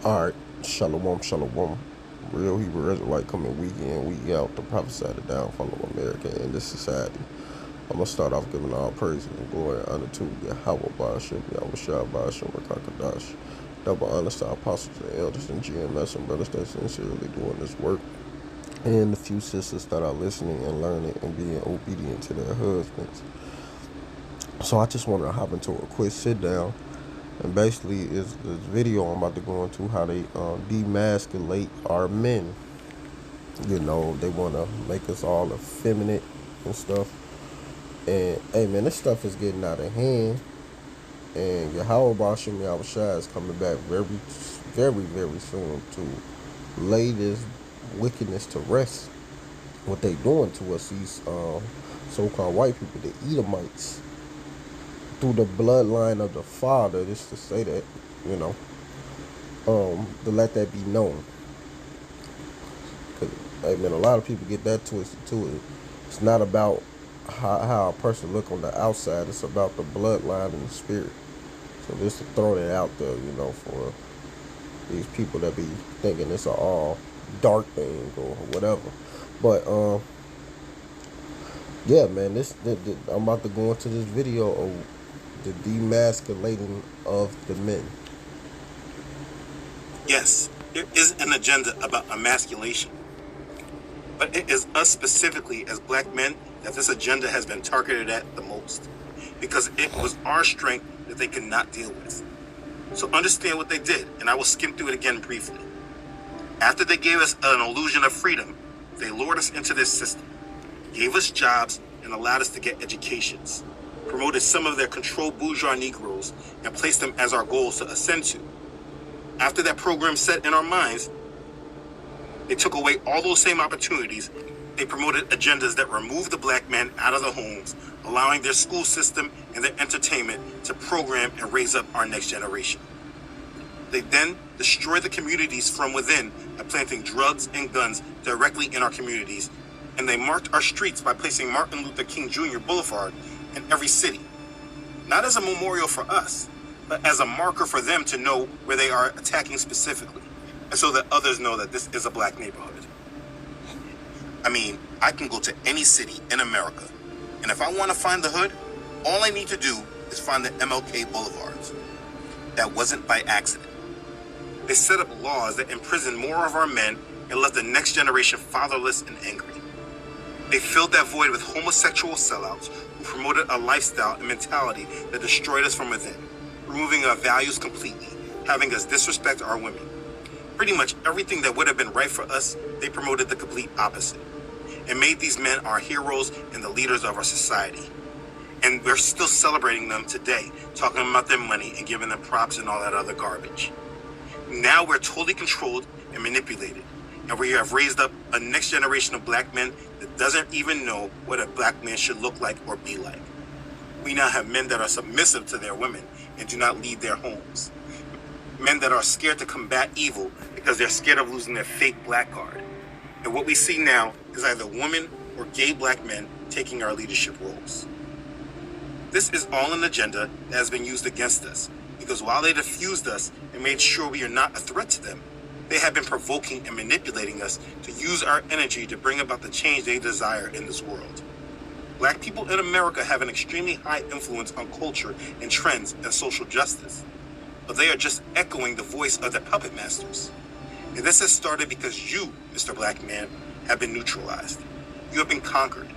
Alright, shalom, shalom. Real Hebrew Israelite coming week in, week out to prophesy the downfall of America and this society. I'm going to start off giving all praise and glory and honor to Yahweh Ba'ashem, Yahweh Shah Ba'ashem, Rakakadash. Double honor to our apostles and elders and GMS and brothers that sincerely doing this work. And the few sisters that are listening and learning and being obedient to their husbands. So I just want to hop into a quick sit down. And basically, is this video I'm about to go into how they demasculate our men. You know, they want to make us all effeminate and stuff. And hey, man, this stuff is getting out of hand. And Yahweh Bashim Yahushua is coming back very, very, very soon to lay this wickedness to rest. What they doing to us, these so-called white people, the Edomites, through the bloodline of the father, just to say that, you know, to let that be known. Cause, I mean, a lot of people get that twisted too. It's not about how a person look on the outside. It's about the bloodline and the spirit. So just to throw that out there, you know, for these people that be thinking it's a all dark thing or whatever. But yeah, man, I'm about to go into this video of the demasculating of the men. Yes, there is an agenda about emasculation. But it is us specifically as black men that this agenda has been targeted at the most. Because it was our strength that they could not deal with. So understand what they did, and I will skim through it again briefly. After they gave us an illusion of freedom, they lured us into this system, gave us jobs, and allowed us to get educations, promoted some of their controlled bourgeois Negroes, and placed them as our goals to ascend to. After that program set in our minds, they took away all those same opportunities. They promoted agendas that removed the black man out of the homes, allowing their school system and their entertainment to program and raise up our next generation. They then destroyed the communities from within by planting drugs and guns directly in our communities, and they marked our streets by placing Martin Luther King Jr. Boulevard in every city, not as a memorial for us, but as a marker for them to know where they are attacking specifically, and so that others know that this is a black neighborhood. I mean, I can go to any city in America, and if I want to find the hood, all I need to do is find the MLK Boulevards. That wasn't by accident. They set up laws that imprisoned more of our men and left the next generation fatherless and angry. They filled that void with homosexual sellouts who promoted a lifestyle and mentality that destroyed us from within, removing our values completely, having us disrespect our women. Pretty much everything that would have been right for us, they promoted the complete opposite, and made these men our heroes and the leaders of our society. And we're still celebrating them today, talking about their money and giving them props and all that other garbage. Now we're totally controlled and manipulated, and we have raised up a next generation of black men that doesn't even know what a black man should look like or be like. We now have men that are submissive to their women and do not leave their homes. Men that are scared to combat evil because they're scared of losing their fake black card. And what we see now is either women or gay black men taking our leadership roles. This is all an agenda that has been used against us, because while they diffused us and made sure we are not a threat to them, they have been provoking and manipulating us to use our energy to bring about the change they desire in this world. Black people in America have an extremely high influence on culture and trends and social justice, but they are just echoing the voice of their puppet masters. And this has started because you, Mr. Black Man, have been neutralized. You have been conquered.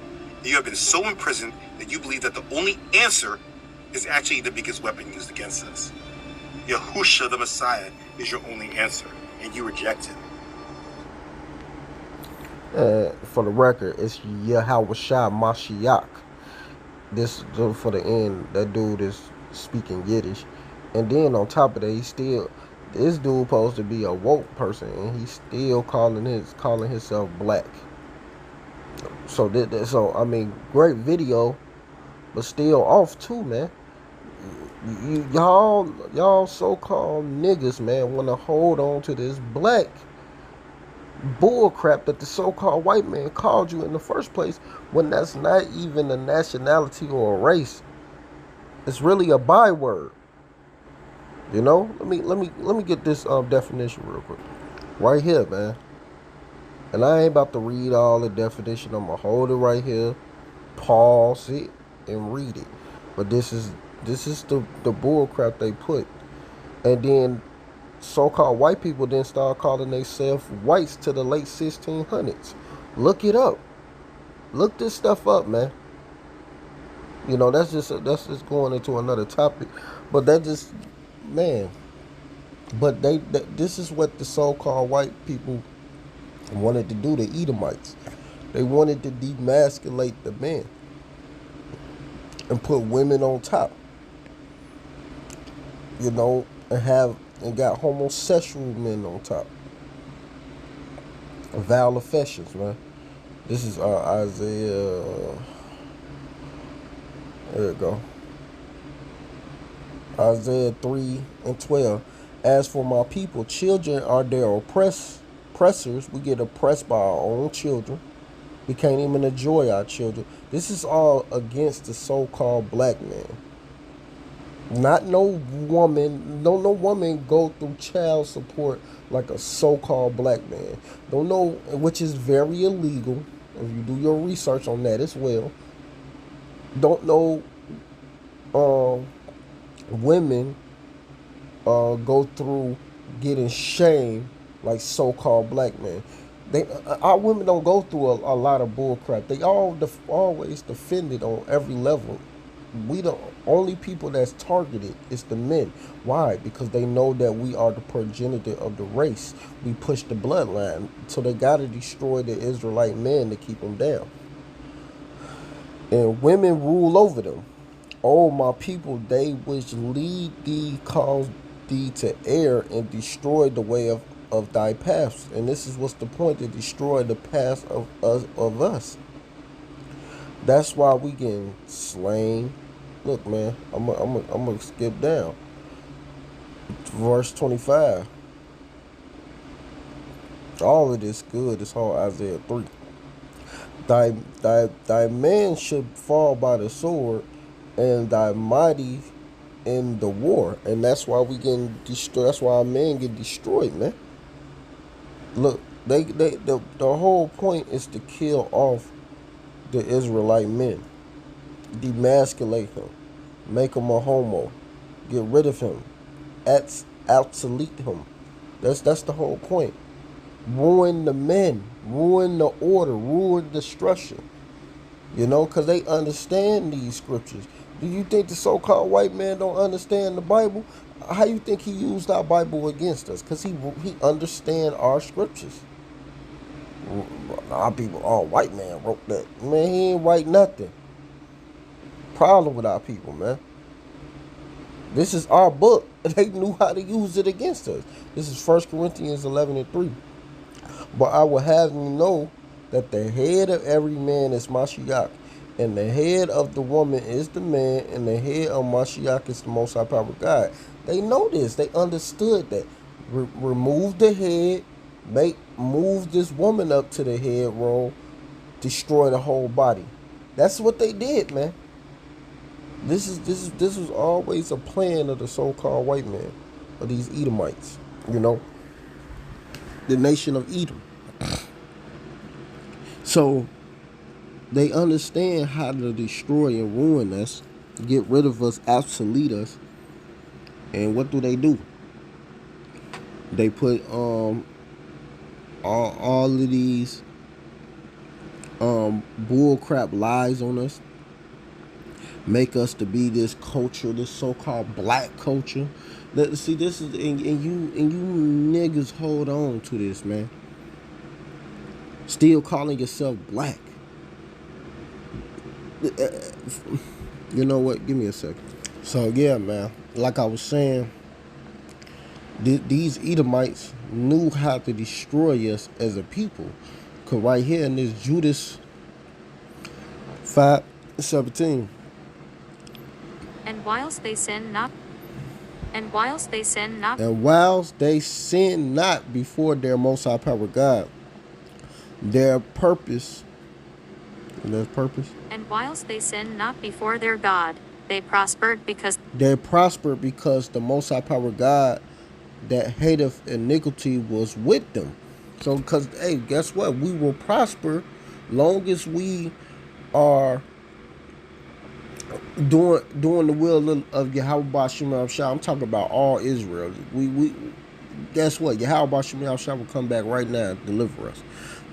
You have been so imprisoned that you believe that the only answer is actually the biggest weapon used against us. Yahusha, the Messiah, is your only answer, and you reject him. For the record, it's Yahweh Shah Mashiach. This, for the end, that dude is speaking Yiddish. And then on top of that, this dude supposed to be a woke person, and he's still calling himself black. So I mean, great video, but still off too, man. Y'all so-called niggas, man, want to hold on to this black bull crap that the so-called white man called you in the first place, when that's not even a nationality or a race. It's really a byword. You know, let me get this definition real quick, right here, man. And I ain't about to read all the definition. I'm gonna hold it right here, pause it, and read it. But this is the bull crap they put, and then so-called white people then start calling themselves whites to the late 1600s. Look it up. Look this stuff up, man. You know, that's just going into another topic, but that just, man. But this is what the so-called white people wanted to do, the Edomites. They wanted to demasculate the men and put women on top, you know, and got homosexual men on top. Vile affections, man. This is Isaiah. There you go. Isaiah 3 and 12. As for my people, children are their oppressors. We get oppressed by our own children. We can't even enjoy our children. This is all against the so-called black man. Not no woman, no woman go through child support like a so-called black man. Don't know, which is very illegal. If you do your research on that as well. Don't know women go through getting shamed like so-called black men. Our women don't go through a lot of bull crap. They always defended on every level. We the only people that's targeted is the men. Why? Because they know that we are the progenitor of the race. We push the bloodline, so they gotta destroy the Israelite men to keep them down. And women rule over them. Oh, my people, they which lead thee cause thee to err and destroy the way of thy paths. And this is what's the point, to destroy the path of us. That's why we getting slain. Look, man, I'm gonna skip down. Verse 25. All of this good. This whole Isaiah 3. Thy man should fall by the sword, and thy mighty in the war. And that's why we getting destroyed. That's why our men get destroyed, man. Look, the whole point is to kill off the Israelite men, demasculate him, make him a homo, get rid of him, obsolete him. That's the whole point. Ruin the men, ruin the order, ruin the structure. You know, because they understand these scriptures. Do you think the so-called white man don't understand the Bible? How you think he used our Bible against us? Because he understand our scriptures. Our people, oh, white man wrote that. Man, he ain't write nothing. Problem with our people, man. This is our book. They knew how to use it against us. This is 1 Corinthians 11 and 3. But I will have you know that the head of every man is Mashiach, and the head of the woman is the man, and the head of Mashiach is the Most High Power God. They know this. They understood that. Remove the head, move this woman up to the head role, destroy the whole body. That's what they did, man. This was always a plan of the so-called white man, of these Edomites. You know, the nation of Edom. So they understand how to destroy and ruin us, get rid of us, obsolete us. And what do? They put all of these bull crap lies on us, make us to be this culture, this so-called black culture. See, this is and you niggas hold on to this, man. Still calling yourself black. You know what? Give me a second. So yeah, man. Like I was saying, these Edomites knew how to destroy us as a people. Cause right here in this Judas 5:17. And whilst they sin not, and whilst they sin not, And whilst they sin not before their Most High Power God, their purpose, and whilst they sin not before their God, They prospered because They prospered because the Most High Power God that hateth iniquity was with them. So, because, hey, guess what? We will prosper long as we are doing the will of Yahweh Shem Shah. I'm talking about all Israel. We guess what? Yahweh Shem Shah will come back right now and deliver us.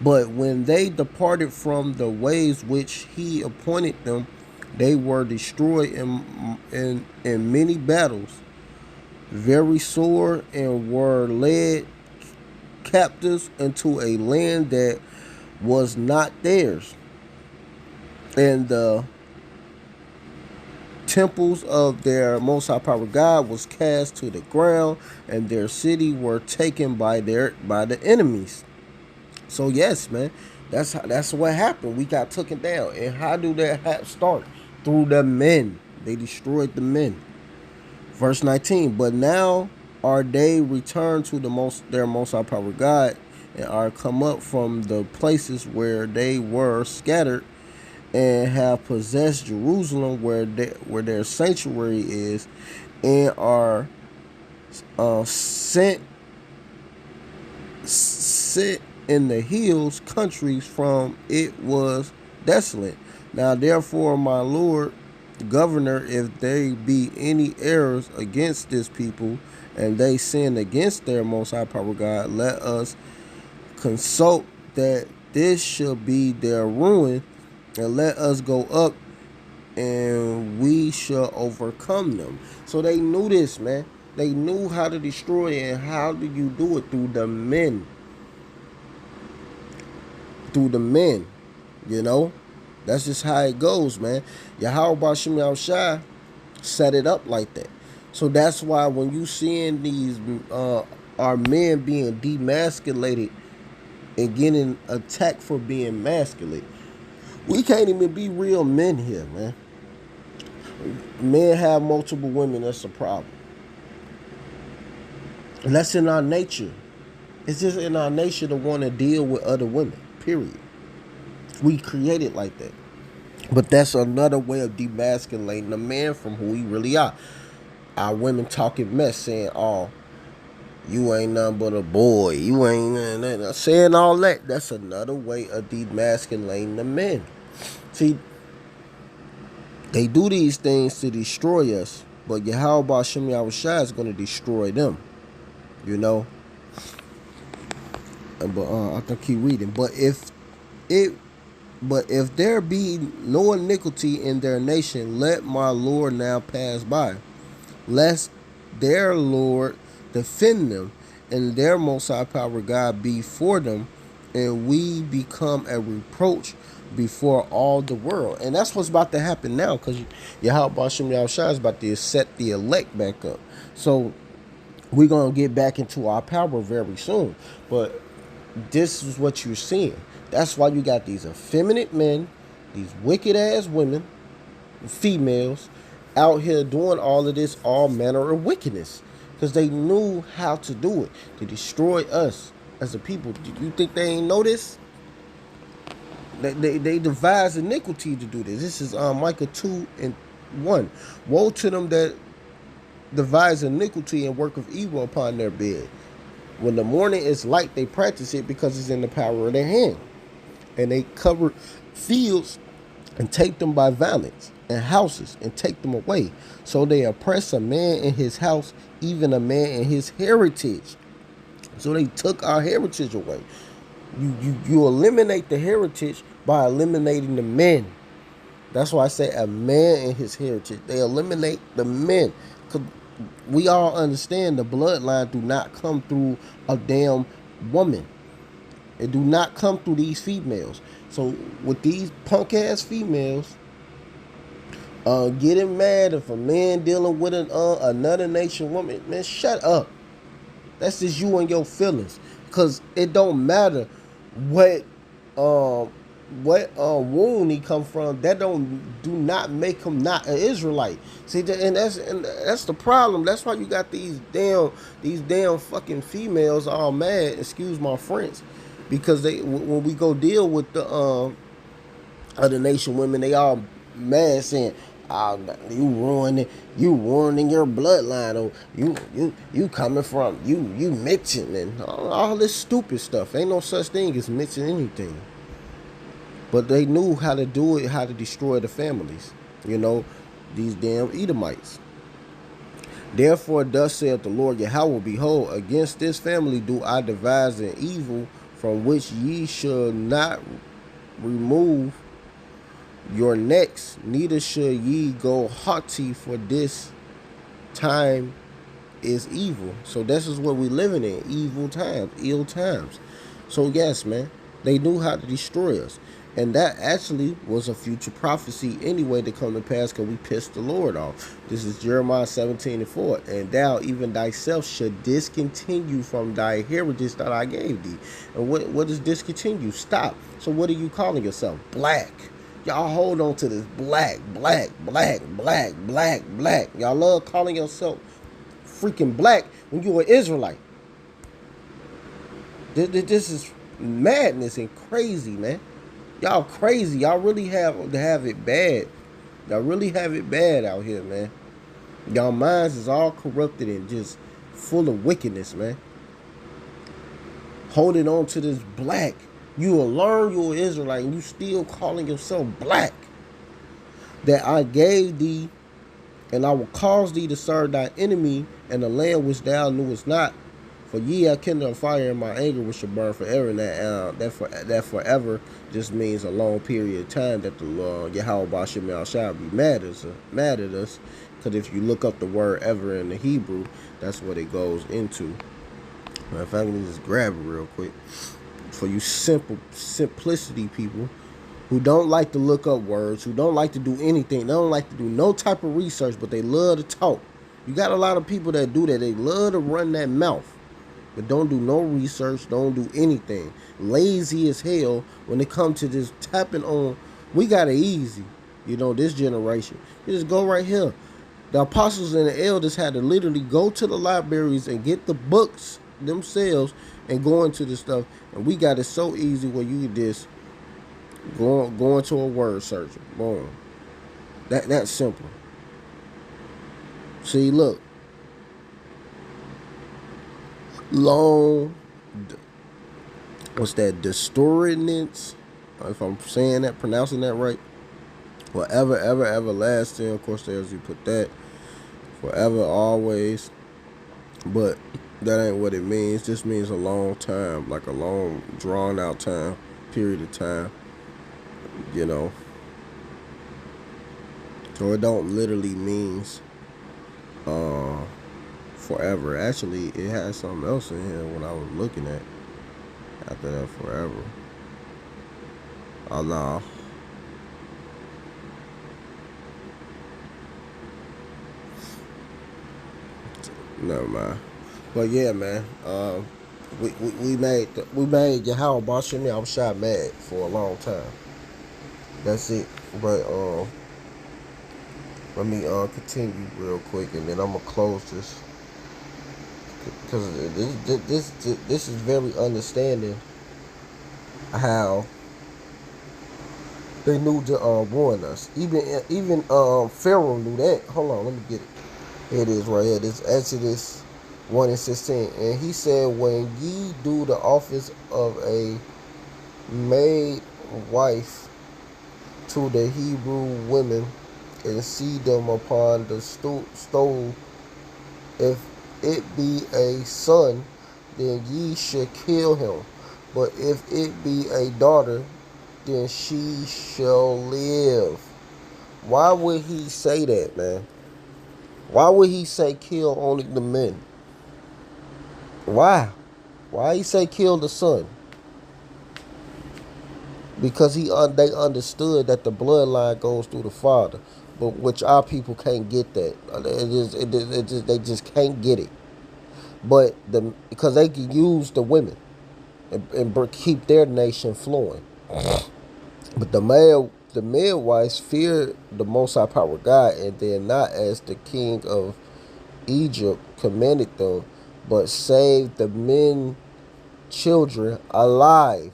But when they departed from the ways which he appointed them, they were destroyed in many battles, very sore, and were led captives into a land that was not theirs. And the temples of their Most High Power God was cast to the ground, and their city were taken by the enemies. So yes, man, that's what happened. We got taken down, and how do that start? Through the men. They destroyed the men. Verse 19. But now are they returned to their Most High Power God, and are come up from the places where they were scattered, and have possessed Jerusalem where their sanctuary is, and are sent sit in the hills countries from it was desolate. Now therefore, my Lord Governor, if there be any errors against this people, and they sin against their Most High Power God, let us consult that this should be their ruin, and let us go up, and we shall overcome them. So they knew this, man. They knew how to destroy it, and how do you do it? Through the men. Through the men, you know? That's just how it goes, man. Yahweh Shem Shai set it up like that. So that's why when you seeing these our men being demasculated and getting attacked for being masculine, we can't even be real men here, man. Men have multiple women, that's a problem. And that's in our nature. It's just in our nature to want to deal with other women, period. We created like that. But that's another way of demasculating a man from who he really are. Our women talking mess, saying, "Oh, you ain't nothing but a boy. You ain't saying all that." That's another way of demasculating the men. See, they do these things to destroy us, but Yahweh Shem Yahushua is going to destroy them. You know. But I can keep reading. It But if there be no iniquity in their nation, let my Lord now pass by, lest their Lord defend them, and their Most High Power God be for them, and we become a reproach before all the world. And that's what's about to happen now, because Yahweh Shem Yahushua is about to set the elect back up. So we're going to get back into our power very soon. But this is what you're seeing. That's why you got these effeminate men, these wicked ass women, females, out here doing all of this, all manner of wickedness. Because they knew how to do it, to destroy us as a people. Do you think they ain't know this? They devised iniquity to do this. This is Micah 2:1. Woe to them that devise iniquity and work of evil upon their bed. When the morning is light, they practice it because it's in the power of their hand. And they cover fields and take them by violence, and houses and take them away. So they oppress a man in his house, even a man in his heritage. So they took our heritage away. You eliminate the heritage by eliminating the men. That's why I say a man in his heritage. They eliminate the men. Cause we all understand the bloodline do not come through a damn woman. It do not come through these females. So with these punk ass females, getting mad if a man dealing with another nation woman, man, shut up. That's just you and your feelings. Cause it don't matter what wound he come from. That do not make him not an Israelite. See, and that's the problem. That's why you got these damn fucking females all mad. Excuse my French, because when we go deal with the other nation women, they all mad saying, Oh, you ruining your bloodline, or you coming from you mixing and all this stupid stuff. Ain't no such thing as mixing anything. But they knew how to do it, how to destroy the families. You know, these damn Edomites. Therefore, thus saith the Lord Yahweh, behold, against this family do I devise an evil from which ye shall not remove your necks, neither shall ye go haughty, for this time is evil. So this is what we living in, evil times, ill times. So yes, man, they knew how to destroy us. And that actually was a future prophecy anyway to come to pass because we pissed the Lord off. This is Jeremiah 17:4. And thou even thyself should discontinue from thy heritage that I gave thee. And what does discontinue? Stop. So what are you calling yourself? Black. Y'all hold on to this black, black, black, black, black, black. Y'all love calling yourself freaking black when you an Israelite. This is madness and crazy, man. Y'all crazy. Y'all really have it bad. Y'all really have it bad out here, man. Y'all minds is all corrupted and just full of wickedness, man. Holding on to this black. You will learn you're an Israelite and you still calling yourself black. That I gave thee, and I will cause thee to serve thy enemy, and the land which thou knewest not. For ye have kindled a fire in my anger, which shall burn forever. And that forever just means a long period of time that the Lord Yahweh Bashim shall be mad at us. Because if you look up the word ever in the Hebrew, that's what it goes into. If I can just grab it real quick. For you simplicity people who don't like to look up words, who don't like to do anything, they don't like to do no type of research, but they love to talk. You got a lot of people that do that. They love to run that mouth, but don't do no research, don't do anything. Lazy as hell when it comes to just tapping on. We got it easy, this generation. You just go right here. The apostles and the elders had to literally go to the libraries and get the books themselves and go into the stuff. And we got it so easy where you can just go into a word search. Boom. That's simple. See, look. Long, what's that? Distortedness, if I'm saying that, pronouncing that right. Forever, ever, everlasting. Of course, there's you put that. Forever, always. But that ain't what it means. This means a long time, like a long, drawn out time, period of time. So it don't literally means forever. Actually, it has something else in here when I was looking at after that forever. Oh no. Never mind. But yeah, man. We made Yahweh Bashim I was shot mad for a long time. That's it. But let me continue real quick, and then I'm gonna close this because this is very understanding how they knew to warn us. Even Pharaoh knew that. Hold on, let me get it. Here it is right here. This Exodus 1:16, and he said, "When ye do the office of a maid wife to the Hebrew women, and see them upon the stove, if it be a son, then ye should kill him. But if it be a daughter, then she shall live." Why would he say that, man? Why would he say kill only the men? Why? Why he say kill the son? Because they understood that the bloodline goes through the father, but which our people can't get that. They just can't get it. But because they can use the women and keep their nation flowing. But the midwives feared the Most High Power God, and then not as the king of Egypt commanded them, but saved the men children alive.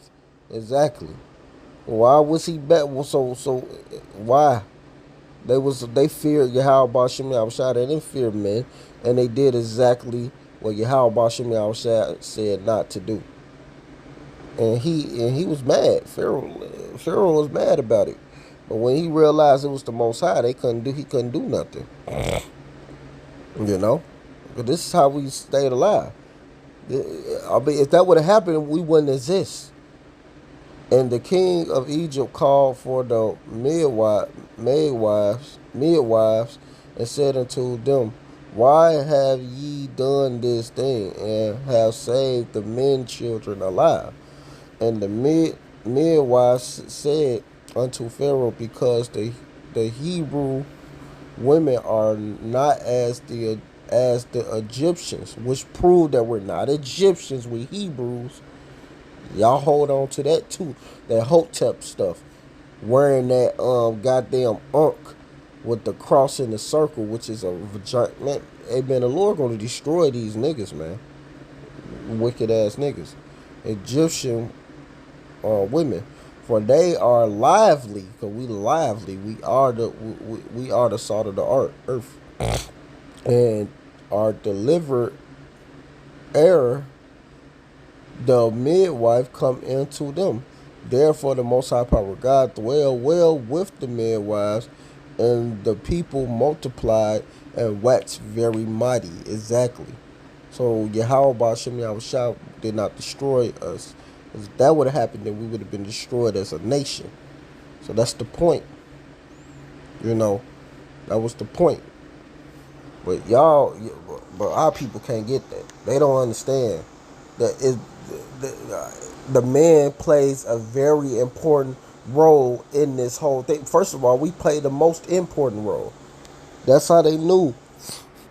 Exactly. Why was he back? So why? They feared Yahweh Bashim Yahushua. They didn't fear men, and they did exactly what Yahweh Bashim Yahushua said not to do. And he was mad. Pharaoh was mad about it. But when he realized it was the Most High, he couldn't do nothing. You know, but this is how we stayed alive. I mean, if that would have happened, we wouldn't exist. And the king of Egypt called for the midwives, and said unto them, why have ye done this thing, and have saved the men children alive? And the midwives said unto Pharaoh, because the Hebrew women are not as the Egyptians, which proved that we're not Egyptians, we Hebrews. Y'all hold on to that too. That Hotep stuff. Wearing that goddamn unk with the cross in the circle, which is a vagina. Man, hey man, the Lord gonna destroy these niggas, man. Wicked ass niggas. Egyptian women. For they are lively, cause we lively. We are the salt of the earth, and are delivered ere the midwife come into them. Therefore, the Most High Power God dwell well with the midwives, and the people multiplied and waxed very mighty. Exactly. So Yahweh Ba'Shem Yahushua did not destroy us. If that would have happened, then we would have been destroyed as a nation. So that's the point. You know, that was the point. But but our people can't get that. They don't understand that the man plays a very important role in this whole thing. First of all, we play the most important role. That's how they knew.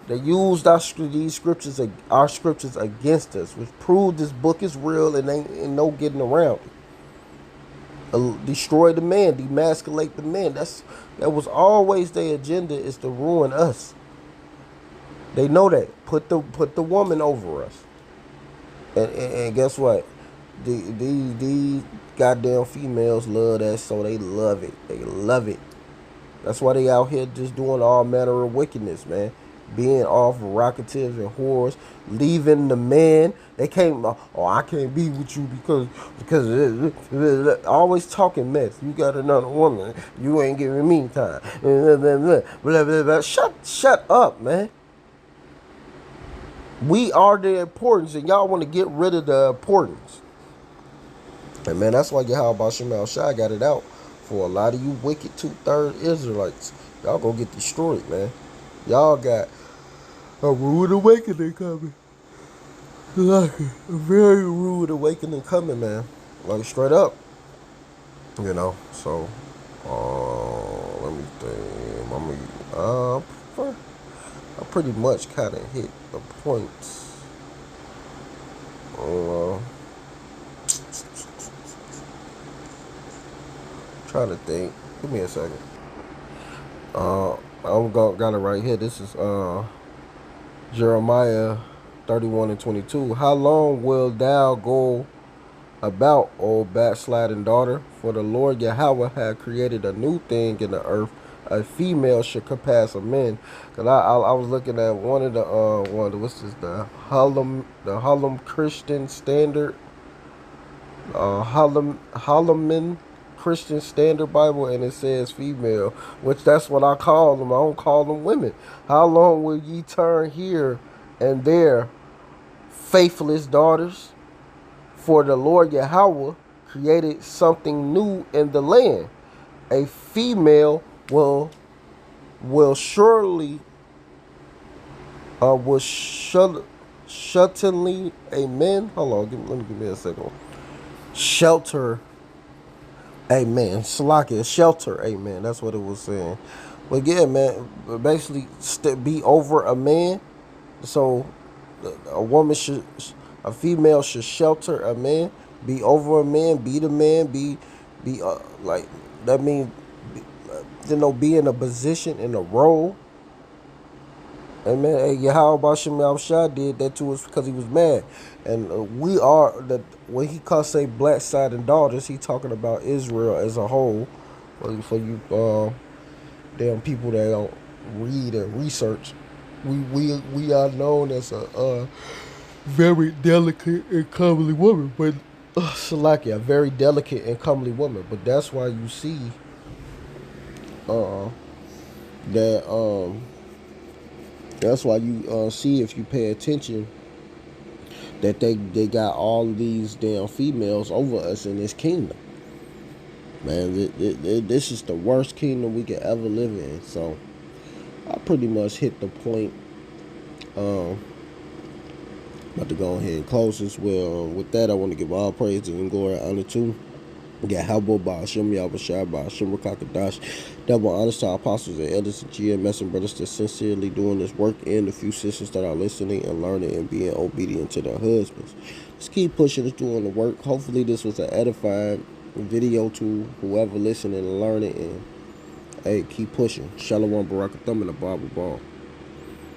They used our scriptures against us, which proved this book is real and ain't no getting around it. Destroy the man, demasculate the man. That was always their agenda, is to ruin us. They know that. Put the woman over us. And guess what? These goddamn females love that, so they love it. They love it. That's why they out here just doing all manner of wickedness, man. Being off rocketeers and whores, leaving the man. They can't. Oh, I can't be with you because always talking mess. You got another woman. You ain't giving me time. Shut up, man. We are the importance, and y'all want to get rid of the importance. And man, that's why Yahweh Bashim Shai got it out for a lot of you wicked 2/3 Israelites. Y'all gonna get destroyed, man. Y'all got a rude awakening coming. Like a very rude awakening coming, man. Like straight up. You know, so let me think. I pretty much kinda hit the points. Trying to think. Give me a second. Got it right here. This is Jeremiah 31:22. How long will thou go about, O backsliding daughter? For the Lord Yahweh had created a new thing in the earth. A female should compass a man. Cause I was looking at one of the what's this, the Harlem Christian Standard, Holloman Christian Standard Bible, and it says female, which that's what I call them. I don't call them women. How long will ye turn here and there, faithless daughters? For the Lord Yahweh created something new in the land. A female will surely certainly amen. Hold on, let me give me a second. Shelter, amen. Slakia, shelter, amen. That's what it was saying. But yeah, man, basically be over a man. So a female should shelter a man, be over a man, be the man, be like that means, be in a position, in a role. And man, Yahweh Bashim Yahushua did that to us because he was mad. And we are, that when he calls say black side and daughters, he talking about Israel as a whole. For you Damn people that don't read and research. We are known as a very delicate and comely woman, but Salakia, a very delicate and comely woman. But that's why you see uh, that that's why you see, if you pay attention, that they got all these damn females over us in this kingdom. Man, this is the worst kingdom we could ever live in. So I pretty much hit the point. Um, About to go ahead and close this. Well, with that, I want to give all praise and glory and honor to Yahweh by Hashem Yahushua by Hashem Rakakadash. Double honors to our apostles and elders and GMS and brothers that sincerely doing this work, and the few sisters that are listening and learning and being obedient to their husbands. Just keep pushing us doing the work. Hopefully this was an edifying video to whoever listening and learning, and hey, keep pushing. Shalom Barakathum and the Bible Ball.